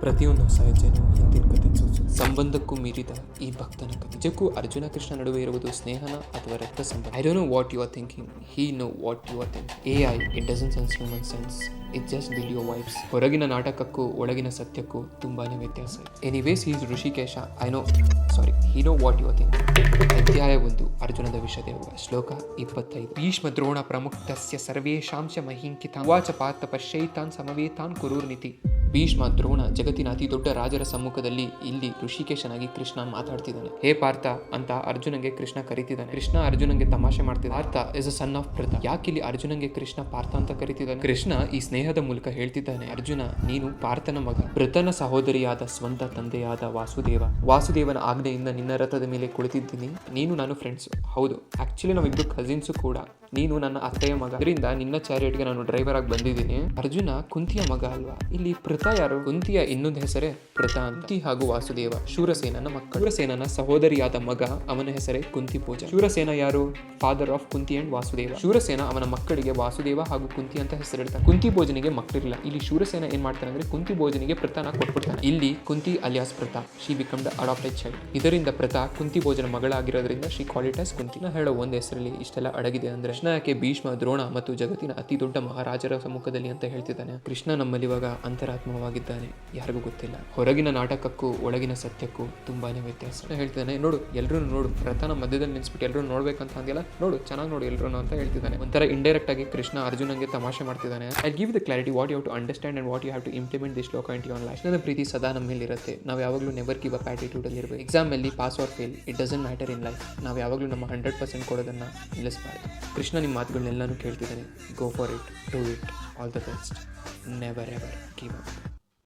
ಪ್ರತಿಯೊಂದು ಹೊಸ ಹೆಜ್ಜೆನೂ ಹಿಂದಿನ ಕಥೆ ಸೂಚಿಸುತ್ತೆ. ಸಂಬಂಧಕ್ಕೂ ಮೀರಿದ ಈ ಭಕ್ತನ ಕಥೆ. ನಿಜಕ್ಕೂ ಅರ್ಜುನ ಕೃಷ್ಣ ನಡುವೆ ಇರುವುದು ಸ್ನೇಹನ ಅಥವಾ ರಕ್ತ ಸಂಬಂಧ? I don't know what you are thinking. He know what you are thinking. AI, it doesn't sense human sense. It just feel your vibes. ಹೊರಗಿನ ನಾಟಕಕ್ಕೂ ಒಳಗಿನ ಸತ್ಯಕ್ಕೂ ತುಂಬಾನೇ ವ್ಯತ್ಯಾಸ ಇದೆ. Anyways he is Rishikesh. He know what you are thinking. ಅಧ್ಯಾಯ 1, ಅರ್ಜುನದ ವಿಷದೇವ. ಶ್ಲೋಕ 25. ಭೀಷ್ಮ ದ್ರೋಣ ಪ್ರಮುಖಸ್ಯ ಸರ್ವೇಷಾಂಶ ಮಹಿಂಕಿತ ವಾಚ ಪಾರ್ಥ ಪಶ್ಯೈತಾನ್ ಸಮವೇತಾನ್ ಕುರುರ್ನಿತಿ. ಭೀಷ್ಮ ದ್ರೋಣ ಜಗತ್ತಿನ ಅತಿ ದೊಡ್ಡ ರಾಜರ ಸಮ್ಮುಖದಲ್ಲಿ ಇಲ್ಲಿ ಋಷಿಕೇಶನಾಗಿ ಕೃಷ್ಣ ಮಾತಾಡ್ತಿದ್ದಾನೆ. ಹೇ ಪಾರ್ಥ ಅಂತ ಅರ್ಜುನಂಗೆ ಕೃಷ್ಣ ಕರೀತಿದ್ದಾನೆ. ಕೃಷ್ಣ ಅರ್ಜುನಂಗೆ ತಮಾಷೆ ಮಾಡ್ತಿದ್ದಾನೆ. Partha is a son of Pritha. ಯಾಕಿಲ್ಲಿ ಅರ್ಜುನಂಗೆ ಕೃಷ್ಣ ಪಾರ್ಥ ಅಂತ ಕರೀತಿದ್ದಾನೆ? ಕೃಷ್ಣ ಈ ಸ್ನೇಹದ ಮೂಲಕ ಹೇಳ್ತಿದ್ದಾನೆ, ಅರ್ಜುನ ನೀನು ಪಾರ್ಥನ ಮಗ, ಪೃಥನ ಸಹೋದರಿಯಾದ ಸ್ವಂತ ತಂದೆಯಾದ ವಾಸುದೇವನ ಆಜ್ಞೆಯಿಂದ ನಿನ್ನ ರಥದ ಮೇಲೆ ಕುಳಿತಿದ್ದೀನಿ. ನೀನು ನಾನು ಫ್ರೆಂಡ್ಸ್. ಹೌದು, ಆಕ್ಚುಲಿ ನಾವಿಬ್ರು ಕಸಿನ್ಸು ಕೂಡ. ನೀನು ನನ್ನ ಅತ್ತೆಯ ಮಗ, ಅದರಿಂದ ನಿನ್ನ ಚಾರಿಯಟ್ಗೆ ನಾನು ಡ್ರೈವರ್ ಆಗಿ ಬಂದಿದ್ದೀನಿ. ಅರ್ಜುನ ಕುಂತಿಯ ಮಗ ಅಲ್ವಾ? ಇಲ್ಲಿ ಪೃಥ ಯಾರು? ಕುಂತಿಯ ಇನ್ನೊಂದು ಹೆಸರೇ ಪೃಥ ಅಂತ. ಕುಂತಿ ಹಾಗೂ ವಾಸುದೇವ ಶೂರಸೇನನ ಮಕ್ಕಳು. ಶೂರಸೇನನ ಸಹೋದರಿಯಾದ ಮಗ, ಅವನ ಹೆಸರೇ ಕುಂತಿ ಪೂಜ. ಶೂರಸೇನ ಯಾರು? Father of Kunti and Vasudeva. Shurasena ಅವನ ಮಕ್ಕಳಿಗೆ ವಾಸುದೇವ ಹಾಗೂ ಕುಂತಿ ಅಂತ ಹೆಸರಿಡ್ತಾನೆ. ಕುಂತಿ ಭೋಜನಿಗೆ ಮಕ್ಕಳಿರಲಿಲ್ಲ. ಇಲ್ಲಿ ಶೂರಸೇನ ಏನ್ ಮಾಡ್ತಾನೆ ಅಂದ್ರೆ ಕುಂತಿ ಭೋಜನಿಗೆ ಪೃಥನ ಕೊಟ್ಬಿಡ್ತಾನೆ. ಇಲ್ಲಿ Kunti alias Pritha, she become the adopted child. ಇದರಿಂದ ಪೃಥ ಕುಂತಿ ಭೋಜನ ಮಗಳಾಗಿರೋದ್ರಿಂದ she call it as Kunti. ಹೇಳೋ ಒಂದ್ ಹೆಸರಲ್ಲಿ ಇಷ್ಟೆಲ್ಲ ಅಡಗಿದೆ ಅಂದ್ರೆ ಕೃಷ್ಣ ಯಾಕೆ ಭೀಷ್ಮ ದ್ರೋಣ ಮತ್ತು ಜಗತ್ತಿನ ಅತಿ ದೊಡ್ಡ ಮಹಾರಾಜರ ಸಮ್ಮುಖದಲ್ಲಿ ಅಂತ ಹೇಳ್ತಿದ್ದಾನೆ? ಕೃಷ್ಣ ನಮ್ಮಲ್ಲಿ ಇವಾಗ ಅಂತರಾತ್ಮವಾಗಿದ್ದಾನೆ, ಯಾರಿಗೂ ಗೊತ್ತಿಲ್ಲ. ಹೊರಗಿನ ನಾಟಕಕ್ಕೂ ಒಳಗಿನ ಸತ್ಯಕ್ಕೂ ತುಂಬಾನೇ ವ್ಯತ್ಯಾಸ. ಹೇಳ್ತಿದ್ದಾನೆ, ನೋಡು ಎಲ್ರು ನೋಡು, ರಥನ ಮಧ್ಯದಲ್ಲಿ ನಿಲ್ಸ್ಬಿಟ್ಟು ಎಲ್ರು ನೋಡ್ಬೇಕಂತ ಅಂದಿಲ್ಲ, ನೋಡು ಚೆನ್ನಾಗಿ ನೋಡು ಎಲ್ರು ಅಂತ ಹೇಳ್ತಿದ್ದಾನೆ. ಒಂಥರ ಇಂಡೈರೆಕ್ಟ್ ಆಗಿ ಕೃಷ್ಣ ಅರ್ಜುನಂಗೆ ತಮಾಷೆ ಮಾಡ್ತಿದ್ದಾನೆ. I give the clarity what you have to understand and what you have to implement this shloka into your life. ನನ್ನ ಪ್ರೀತಿ ಸದಾ ನಮ್ಮ ಮೇಲೆ ಇರುತ್ತೆ. ನಾವು ಯಾವಾಗಲೂ ನೆವರ್ ಗಿವ್ ಅಪ್ ಆಟಿಟ್ಯೂಡ್ ಅಲ್ಲಿ ಇರಬೇಕು. ಎಕ್ಸಾಮ್ ಅಲ್ಲಿ pass or fail, it doesn't matter in life. ನಾವು ಯಾವಾಗಲೂ ನಮ್ಮ 100% ಕೊಡೋದನ್ನ ನಿಲ್ಲಿಸಬಾರ್ದು. ಕೃಷ್ಣ ನಿಮ್ಮ ಮಾತುಗಳನ್ನೆಲ್ಲಾನು ಕೇಳ್ತಿದ್ದಾನೆ. Go for it, do it, all the best, never ever give up.